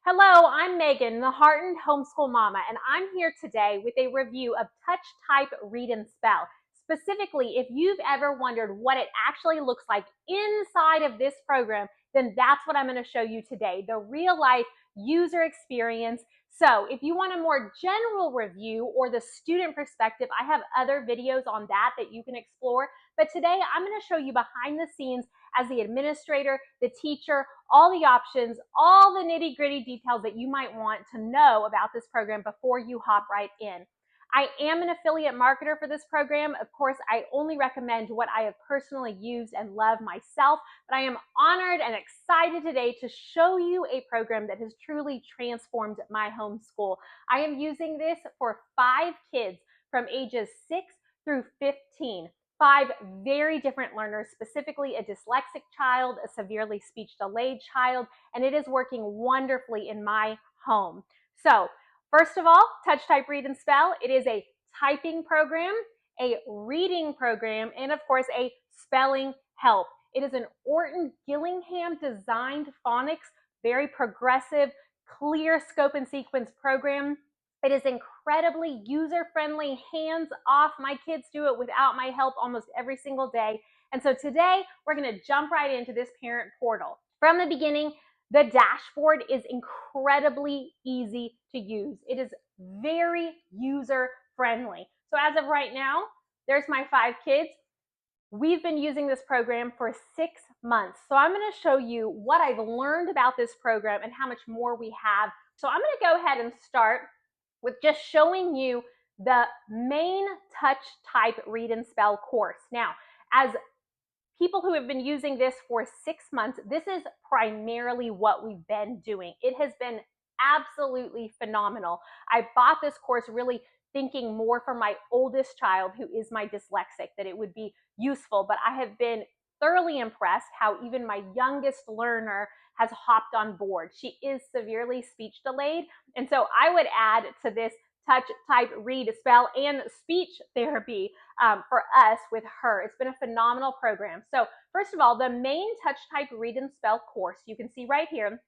Hello, I'm Megan, the Heartened Homeschool Mama, and I'm here today with a review of Touch, Type, Read, and Spell. Specifically, if you've ever wondered what it actually looks like inside of this program, then that's what I'm going to show you today, the real-life user experience. So if you want a more general review or the student perspective, I have other videos on that you can explore. But today, I'm going to show you behind the scenes as the administrator, the teacher, all the options, all the nitty-gritty details that you might want to know about this program before you hop right in. I am an affiliate marketer for this program. Of course, I only recommend what I have personally used and love myself, but I am honored and excited today to show you a program that has truly transformed my homeschool. I am using this for 5 kids from ages 6 through 15. 5 very different learners, specifically a dyslexic child, a severely speech delayed child, and it is working wonderfully in my home. So first of all, Touch, Type, Read, and Spell. It is a typing program, a reading program, and of course a spelling help. It is an Orton-Gillingham designed phonics, very progressive, clear scope and sequence program. It is incredibly user-friendly, hands-off. My kids do it without my help almost every single day. And so today, we're going to jump right into this parent portal. From the beginning, the dashboard is incredibly easy to use. It is very user-friendly. So as of right now, there's my 5 kids. We've been using this program for 6 months. So I'm going to show you what I've learned about this program and how much more we have. So I'm going to go ahead and start with just showing you the main Touch, Type, Read, and Spell course. Now, as people who have been using this for 6 months, this is primarily what we've been doing. It has been absolutely phenomenal. I bought this course really thinking more for my oldest child, who is my dyslexic, that it would be useful, but I have been thoroughly impressed how even my youngest learner has hopped on board. She is severely speech delayed, and so I would add to this Touch, Type, Read, Spell, and speech therapy for us with her. It's been a phenomenal program. So first of all, the main Touch, Type, Read, and Spell course, you can see right here,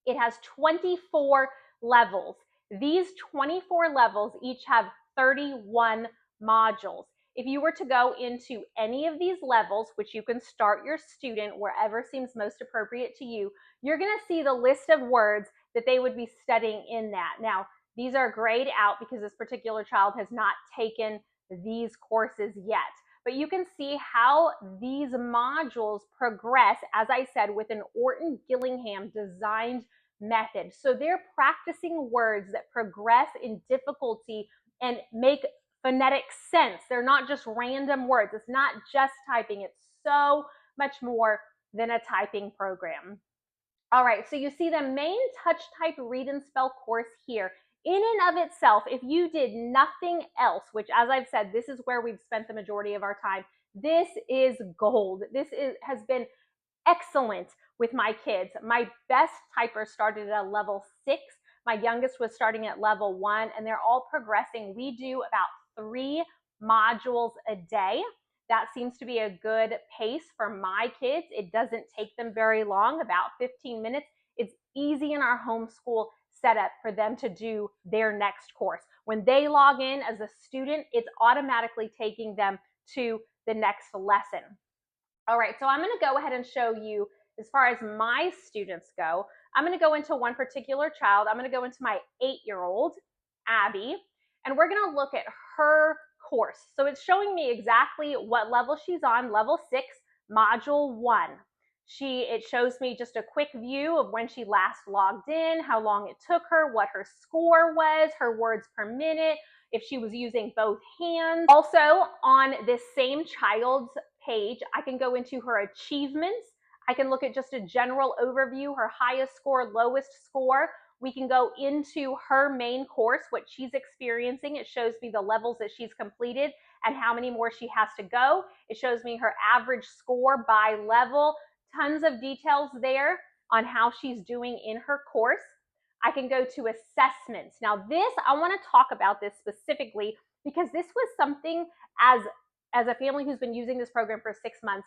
it has 24 levels. These 24 levels each have 31 modules. If you were to go into any of these levels, which you can start your student wherever seems most appropriate to you, you're going to see the list of words that they would be studying in that. Now, these are grayed out because this particular child has not taken these courses yet. But you can see how these modules progress, as I said, with an Orton-Gillingham designed method. So they're practicing words that progress in difficulty and make phonetic sense. They're not just random words. It's not just typing. It's so much more than a typing program. All right, so you see the main Touch, Type, Read, and Spell course here. In and of itself, if you did nothing else, which as I've said, this is where we've spent the majority of our time, this is gold. Has been excellent with my kids. My best typer started at a level 6. My youngest was starting at level 1, and they're all progressing. We do about 3 modules a day. That seems to be a good pace for my kids. It doesn't take them very long, about 15 minutes. It's easy in our homeschool setup for them to do their next course. When they log in as a student, it's automatically taking them to the next lesson. All right, so I'm going to go ahead and show you as far as my students go. I'm going to go into one particular child. I'm going to go into my 8-year-old, Abby, and we're going to look at her course. So it's showing me exactly what level she's on, level 6, module 1. It shows me just a quick view of when she last logged in, how long it took her, what her score was, her words per minute, if she was using both hands. Also, on this same child's page, I can go into her achievements. I can look at just a general overview, her highest score, lowest score. We can go into her main course, what she's experiencing. It shows me the levels that she's completed and how many more she has to go. It shows me her average score by level. Tons of details there on how she's doing in her course. I can go to assessments. Now I want to talk about this specifically because this was something as a family who's been using this program for 6 months,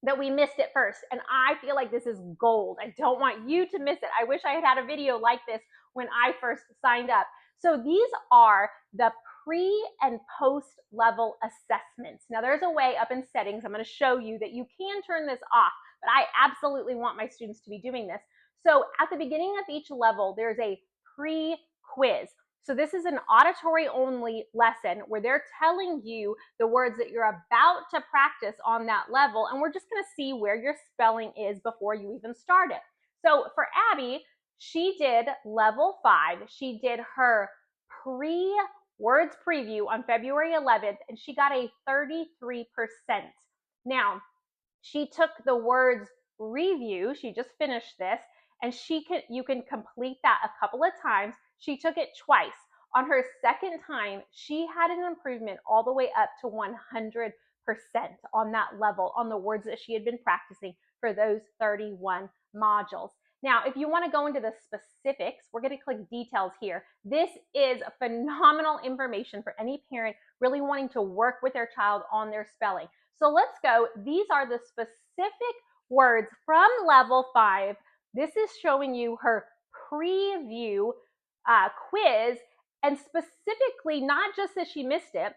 that we missed it first. And I feel like this is gold. I don't want you to miss it. I wish I had had a video like this when I first signed up. So these are the pre and post level assessments. Now there's a way up in settings, I'm going to show you that you can turn this off, but I absolutely want my students to be doing this. So at the beginning of each level, there's a pre-quiz. So this is an auditory only lesson where they're telling you the words that you're about to practice on that level, and we're just going to see where your spelling is before you even start it. So for Abby, she did level 5. She did her words preview on February 11th, and she got a 33%. Now, she took the words review, she just finished this, and you can complete that a couple of times. She took it twice. On her second time, she had an improvement all the way up to 100% on that level, on the words that she had been practicing for those 31 modules. Now, if you want to go into the specifics, we're going to click details here. This is phenomenal information for any parent really wanting to work with their child on their spelling. So let's go. These are the specific words from level 5. This is showing you her preview quiz, and specifically not just that she missed it,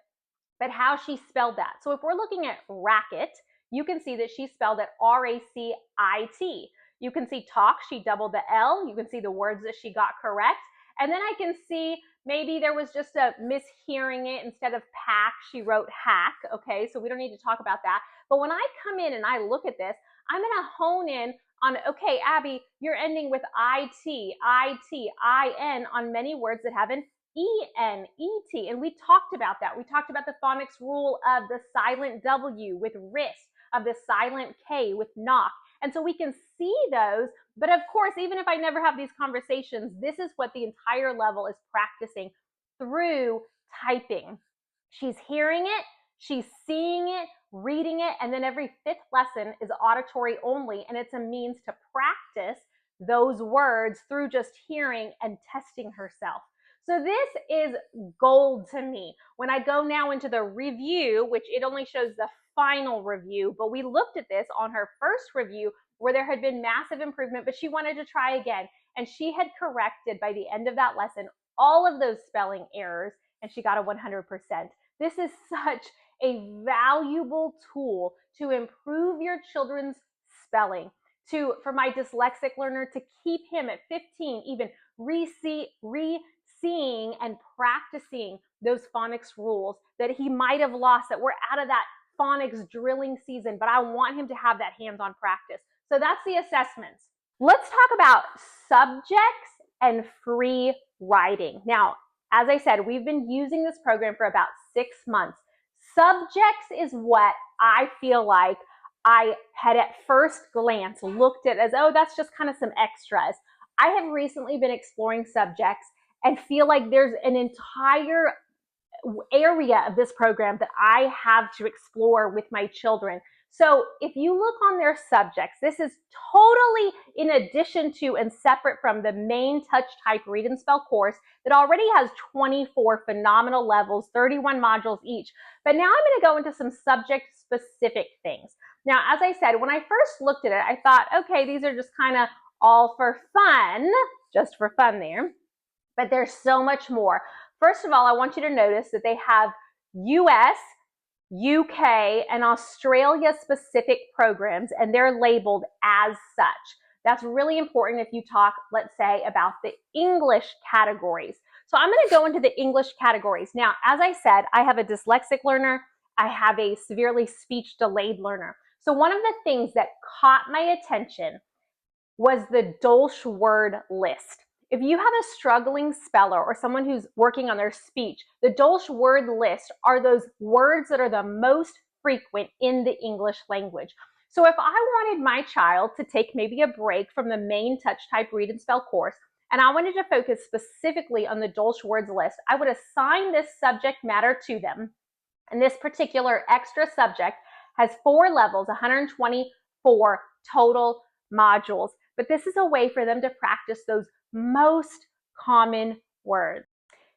but how she spelled that. So if we're looking at racket, you can see that she spelled it R-A-C-I-T. You can see talk, she doubled the L. You can see the words that she got correct. And then I can see maybe there was just a mishearing it. Instead of pack, she wrote hack. Okay, so we don't need to talk about that. But when I come in and I look at this, I'm going to hone in on, okay, Abby, you're ending with I-T, I-T, I-N on many words that have an E-N-E-T. And we talked about that. We talked about the phonics rule of the silent W with wrist, of the silent K with knock. And so we can see those, but of course, even if I never have these conversations, this is what the entire level is practicing through typing. She's hearing it, she's seeing it, reading it, and then every 5th lesson is auditory only, and it's a means to practice those words through just hearing and testing herself. So this is gold to me. When I go now into the review, which it only shows the final review, but we looked at this on her first review where there had been massive improvement, but she wanted to try again. And she had corrected by the end of that lesson all of those spelling errors, and she got a 100%. This is such a valuable tool to improve your children's spelling, for my dyslexic learner to keep him at 15, even seeing and practicing those phonics rules that he might have lost, that we're out of that phonics drilling season, but I want him to have that hands-on practice. So that's the assessments. Let's talk about subjects and free writing. Now, as I said, we've been using this program for about 6 months. Subjects is what I feel like I had at first glance looked at as, oh, that's just kind of some extras. I have recently been exploring subjects and feel like there's an entire area of this program that I have to explore with my children. So if you look on their subjects, this is totally in addition to and separate from the main touch type read and spell course that already has 24 phenomenal levels, 31 modules each. But now I'm going to go into some subject specific things. Now, as I said, when I first looked at it, I thought, okay, these are just kind of all for fun, just for fun there. But there's so much more. First of all, I want you to notice that they have US, UK, and Australia specific programs, and they're labeled as such. That's really important if you talk, let's say, about the English categories. So I'm going to go into the English categories. Now, as I said, I have a dyslexic learner. I have a severely speech delayed learner. So one of the things that caught my attention was the Dolch word list. If you have a struggling speller or someone who's working on their speech, the Dolch word list are those words that are the most frequent in the English language. So if I wanted my child to take maybe a break from the main touch type read and spell course, and I wanted to focus specifically on the Dolch words list, I would assign this subject matter to them. And this particular extra subject has 4 levels, 124 total modules. But this is a way for them to practice those most common words.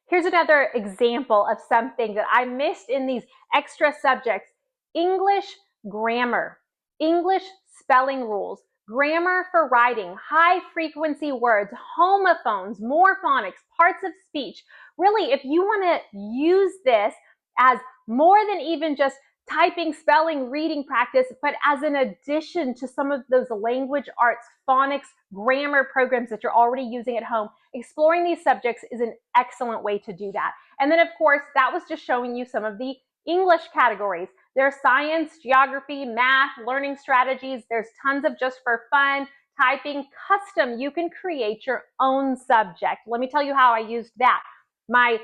Here's another example of something that I missed in these extra subjects. English grammar. English spelling rules, grammar for writing, high frequency words, homophones, more phonics, parts of speech. Really, if you want to use this as more than even just typing, spelling, reading practice, but as an addition to some of those language arts, phonics, grammar programs that you're already using at home, exploring these subjects is an excellent way to do that. And then, of course, that was just showing you some of the English categories. There's science, geography, math, learning strategies. There's tons of just for fun, typing, custom. You can create your own subject. Let me tell you how I used that. My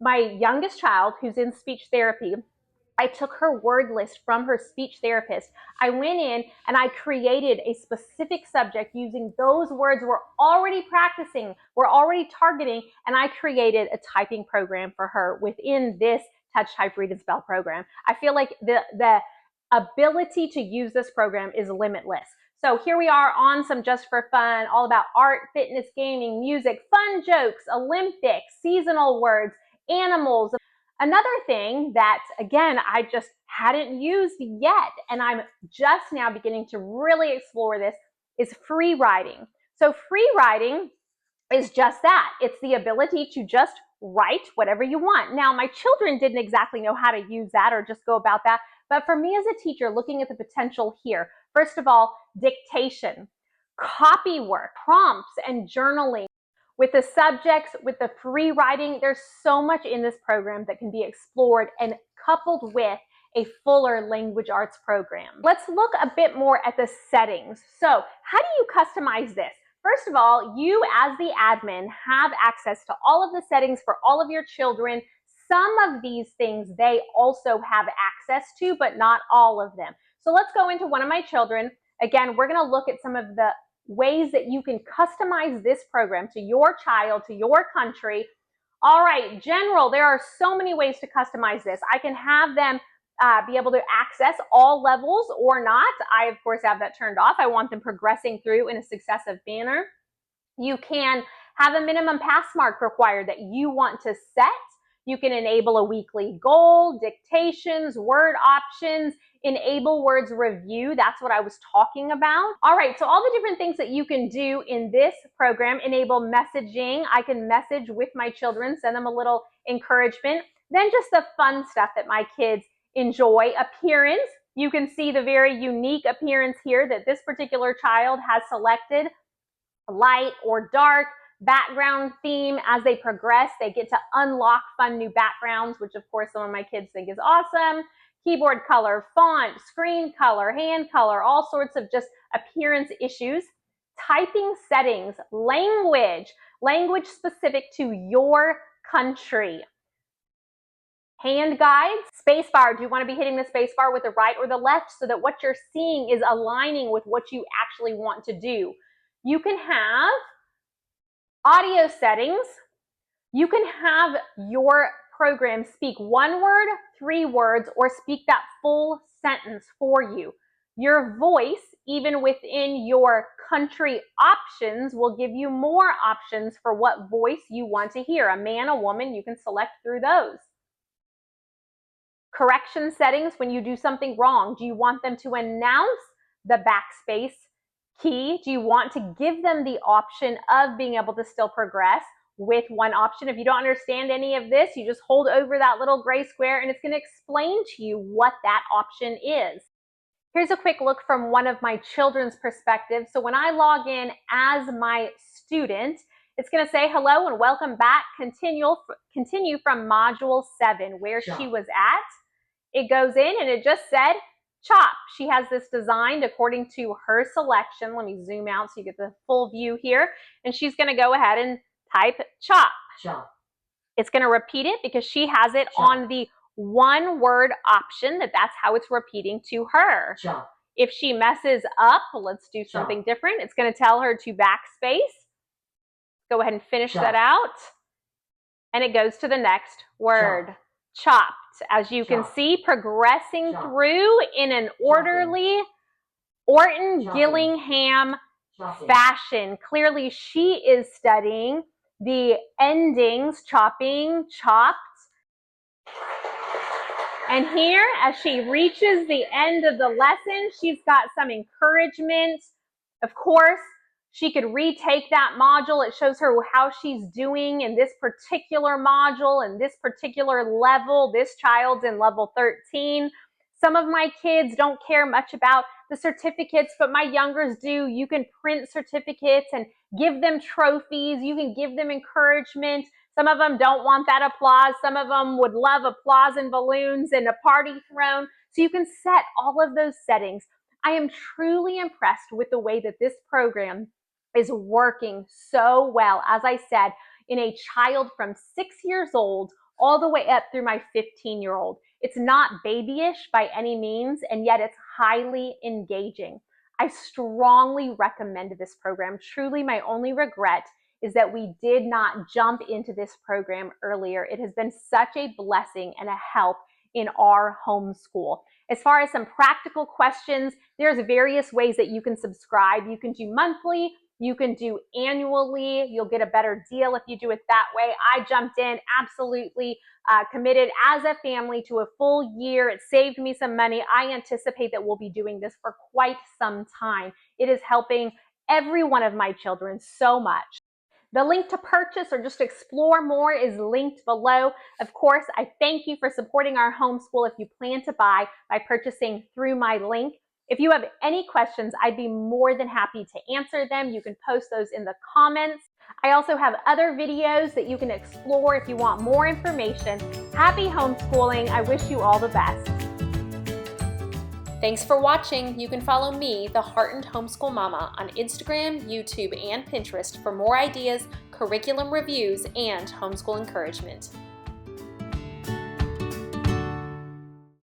youngest child, who's in speech therapy, I took her word list from her speech therapist. I went in and I created a specific subject using those words we're already practicing, we're already targeting, and I created a typing program for her within this Touch, Type, Read, and Spell program. I feel like the ability to use this program is limitless. So here we are on some just for fun, all about art, fitness, gaming, music, fun jokes, Olympics, seasonal words, animals. Another thing that, again, I just hadn't used yet, and I'm just now beginning to really explore this, is free writing. So free writing is just that. It's the ability to just write whatever you want. Now, my children didn't exactly know how to use that or just go about that, but for me as a teacher, looking at the potential here, first of all, dictation, copy work, prompts, and journaling. With the subjects, with the free writing, there's so much in this program that can be explored and coupled with a fuller language arts program. Let's look a bit more at the settings. So how do you customize this? First of all, you as the admin have access to all of the settings for all of your children. Some of these things they also have access to, but not all of them. So let's go into one of my children. Again, we're going to look at some of the ways that you can customize this program to your child, to your country. All right, general, there are so many ways to customize this. I can have them be able to access all levels or not. I, of course, have that turned off. I want them progressing through in a successive manner. You can have a minimum pass mark required that you want to set. You can enable a weekly goal, dictations, word options, enable words review. That's what I was talking about. All right, so all the different things that you can do in this program, enable messaging. I can message with my children, send them a little encouragement. Then just the fun stuff that my kids enjoy. Appearance. You can see the very unique appearance here that this particular child has selected. Light or dark. Background theme. As they progress, they get to unlock fun new backgrounds, which of course some of my kids think is awesome. Keyboard color, font, screen color, hand color, all sorts of just appearance issues. Typing settings, language specific to your country. Hand guides, spacebar. Do you want to be hitting the spacebar with the right or the left so that what you're seeing is aligning with what you actually want to do? You can have audio settings. You can have your program speak one word, 3 words, or speak that full sentence for you. Your voice, even within your country options, will give you more options for what voice you want to hear. A man, a woman, you can select through those. Correction settings, when you do something wrong, do you want them to announce the backspace key? Do you want to give them the option of being able to still progress with one option? If you don't understand any of this, you just hold over that little gray square and it's going to explain to you what that option is. Here's a quick look from one of my children's perspectives. So when I log in as my student, it's going to say hello and welcome back. Continue from module 7, where she was at. It goes in and it just said chop. She has this designed according to her selection. Let me zoom out so you get the full view here. And she's going to go ahead and type chop. Chop. It's going to repeat it because she has it chop on the one word option that's how it's repeating to her. Chop. If she messes up, let's do something chop different. It's going to tell her to backspace. Go ahead and finish chop that out. And it goes to the next word. Chop. Chopped. As you can see, progressing through in an orderly Orton-Gillingham fashion. Clearly, she is studying the endings, chopping, chopped. And here, as she reaches the end of the lesson, she's got some encouragement. Of course, she could retake that module. It shows her how she's doing in this particular module and this particular level. This child's in level 13. Some of my kids don't care much about the certificates, but my youngers do. You can print certificates and give them trophies. You can give them encouragement. Some of them don't want that applause. Some of them would love applause and balloons and a party thrown. So you can set all of those settings. I am truly impressed with the way that this program is working so well, as I said, in a child from 6 years old all the way up through my 15-year-old. It's not babyish by any means, and yet it's highly engaging. I strongly recommend this program. Truly, my only regret is that we did not jump into this program earlier. It has been such a blessing and a help in our homeschool. As far as some practical questions, there's various ways that you can subscribe. You can do monthly, you can do annually. You'll get a better deal if you do it that way. I jumped in, absolutely committed as a family to a full year. It saved me some money. I anticipate that we'll be doing this for quite some time. It is helping every one of my children so much. The link to purchase or just explore more is linked below. Of course, I thank you for supporting our homeschool if you plan to buy by purchasing through my link. If you have any questions, I'd be more than happy to answer them. You can post those in the comments. I also have other videos that you can explore if you want more information. Happy homeschooling. I wish you all the best. Thanks for watching. You can follow me, the Heartened Homeschool Mama, on Instagram, YouTube, and Pinterest for more ideas, curriculum reviews, and homeschool encouragement.